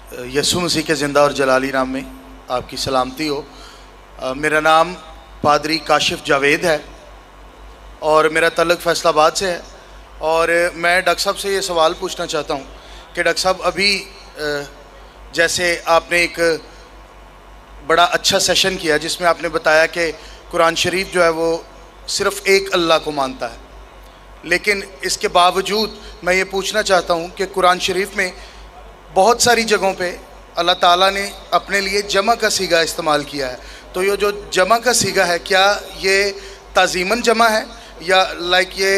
यसु मसीह के ज़िंदा और जलाली नाम में आपकी सलामती हो। मेरा नाम पादरी काशिफ जावेद है और मेरा तल्लुक़ फैसलाबाद से है। और मैं डॉक्टर साहब से ये सवाल पूछना चाहता हूँ कि डॉक्टर साहब अभी जैसे आपने एक बड़ा अच्छा सेशन किया जिसमें आपने बताया कि कुरान शरीफ जो है वो सिर्फ़ एक अल्लाह को मानता है, लेकिन इसके बावजूद मैं ये पूछना चाहता हूँ कि कुरान शरीफ में बहुत सारी जगहों पे अल्लाह ताला ने अपने लिए जमा का सीगा इस्तेमाल किया है। तो ये जो जमा का सीगा है, क्या ये ताज़ीमन जमा है या लाइक ये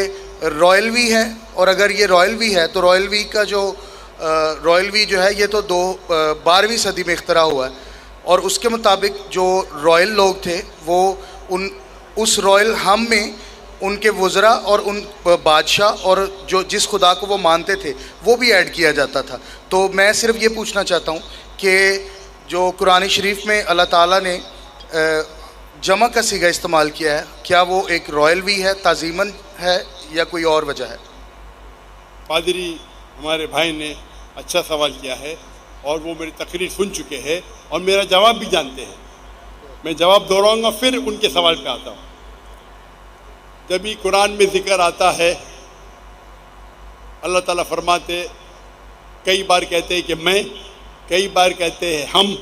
रॉयल वी है? और अगर ये रॉयल वी है तो रॉयल वी का जो रॉयल वी जो है ये तो 12वीं सदी में इख्तरा हुआ है, और उसके मुताबिक जो रॉयल लोग थे वो उस रॉयल हम में उनके वज़रा और उन बादशाह और जो जिस खुदा को वो मानते थे वो भी ऐड किया जाता था। तो मैं सिर्फ ये पूछना चाहता हूँ कि जो कुरान शरीफ में अल्लाह ताला ने जमा का सीगा इस्तेमाल किया है, क्या वो एक रॉयल वी है, ताज़ीमन है या कोई और वजह है? पादरी हमारे भाई ने अच्छा सवाल किया है और वो मेरी तकरीर सुन चुके हैं और मेरा जवाब भी जानते हैं। मैं जवाब दोहराऊंगा फिर उनके सवाल पे आता हूँ। जब भी कुरान में ज़िक्र आता है, अल्लाह ताला फरमाते, कई बार कहते हैं कि मैं, कई बार कहते हैं हम।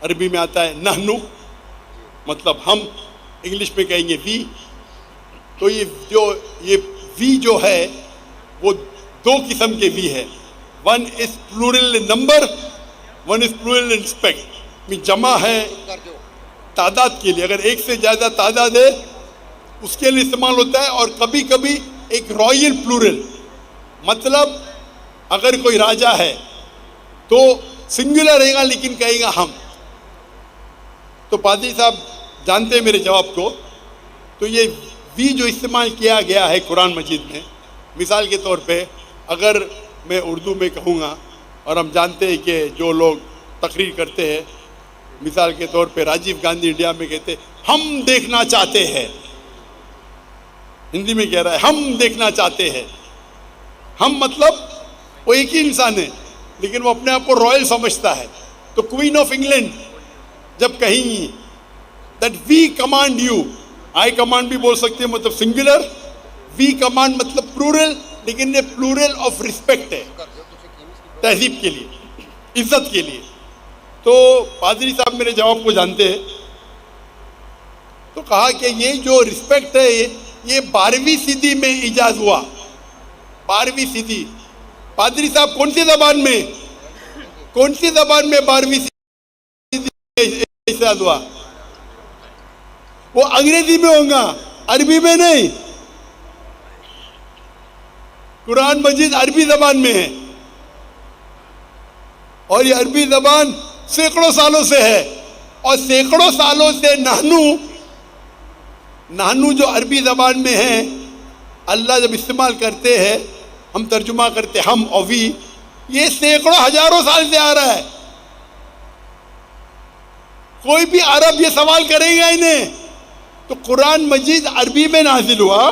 अरबी में आता है नहनु, मतलब हम, इंग्लिश में कहेंगे वी। तो ये वी जो है वो दो किस्म के वी है। One is plural in number, one is plural in respect. में जमा है तादाद के लिए, अगर एक से ज़्यादा तादाद है उसके लिए इस्तेमाल होता है। और कभी कभी एक रॉयल प्लूरल, मतलब अगर कोई राजा है तो सिंगुलर रहेगा लेकिन कहेगा हम। तो पादरी साहब जानते हैं मेरे जवाब को। तो ये वी जो इस्तेमाल किया गया है कुरान मजीद में, मिसाल के तौर पे अगर मैं उर्दू में कहूँगा, और हम जानते हैं कि जो लोग तकरीर करते हैं, मिसाल के तौर पे राजीव गांधी इंडिया में कहते हम देखना चाहते हैं, हिंदी में कह रहा है हम देखना चाहते हैं। हम मतलब वो एक ही इंसान है लेकिन वो अपने आप को रॉयल समझता है। तो क्वीन ऑफ इंग्लैंड जब कहेंगी that we command you, I command भी बोल सकते हैं, मतलब सिंगुलर। वी कमांड मतलब प्लूरल, लेकिन ये प्लूरल ऑफ रिस्पेक्ट है, तहजीब के लिए, इज्जत के लिए। तो पादरी साहब मेरे जवाब को जानते हैं। तो कहा कि ये जो रिस्पेक्ट है ये 12वीं सदी में इजाज़ हुआ। 12वीं सदी। पादरी साहब कौन सी ज़बान में, कौन सी ज़बान में 12वीं सदी में इजाज़ हुआ? वो अंग्रेजी में होगा, अरबी में नहीं। कुरान मजीद अरबी ज़बान में है और ये अरबी ज़बान सैकड़ों सालों से है। और सैकड़ों सालों से नानू जो अरबी ज़बान में है, अल्लाह जब इस्तेमाल करते हैं, हम तर्जुमा करते हम और वी, ये सैकड़ों हजारों साल से आ रहा है। कोई भी अरब ये सवाल करेगा इन्हें। तो कुरान मजीद अरबी में नाजिल हुआ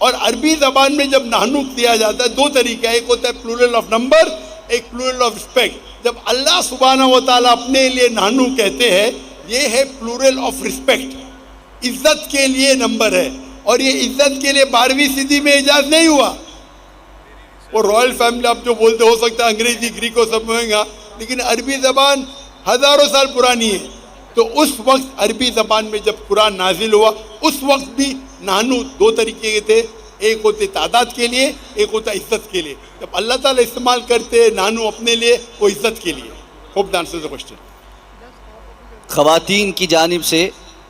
और अरबी ज़बान में जब नानू दिया जाता है, दो तरीका, एक होता है प्लूरल ऑफ नंबर, एक प्लूरल ऑफ रिस्पेक्ट। जब अल्लाह सुब्हानहू व तआला अपने लिए नानू कहते हैं, ये है प्लूरल ऑफ रिस्पेक्ट, इज्जत के लिए नंबर है। और ये इज्जत के लिए 12वीं सदी में इजाज़ नहीं हुआ। वो रॉयल फैमिली आप जो बोलते, हो सकता है अंग्रेजी ग्रीको सब होगा, लेकिन अरबी ज़बान हज़ारों साल पुरानी है। तो उस वक्त अरबी ज़बान में जब कुरान नाजिल हुआ, उस वक्त भी नानू दो तरीके के थे, एक होते तादाद के लिए, एक होता इज्जत के लिए। जब अल्लाह ताला इस्तेमाल करते हैं नानू अपने लिए, वो इज्जत के लिए। Hope the answer the question. ख़वातीन की जानिब से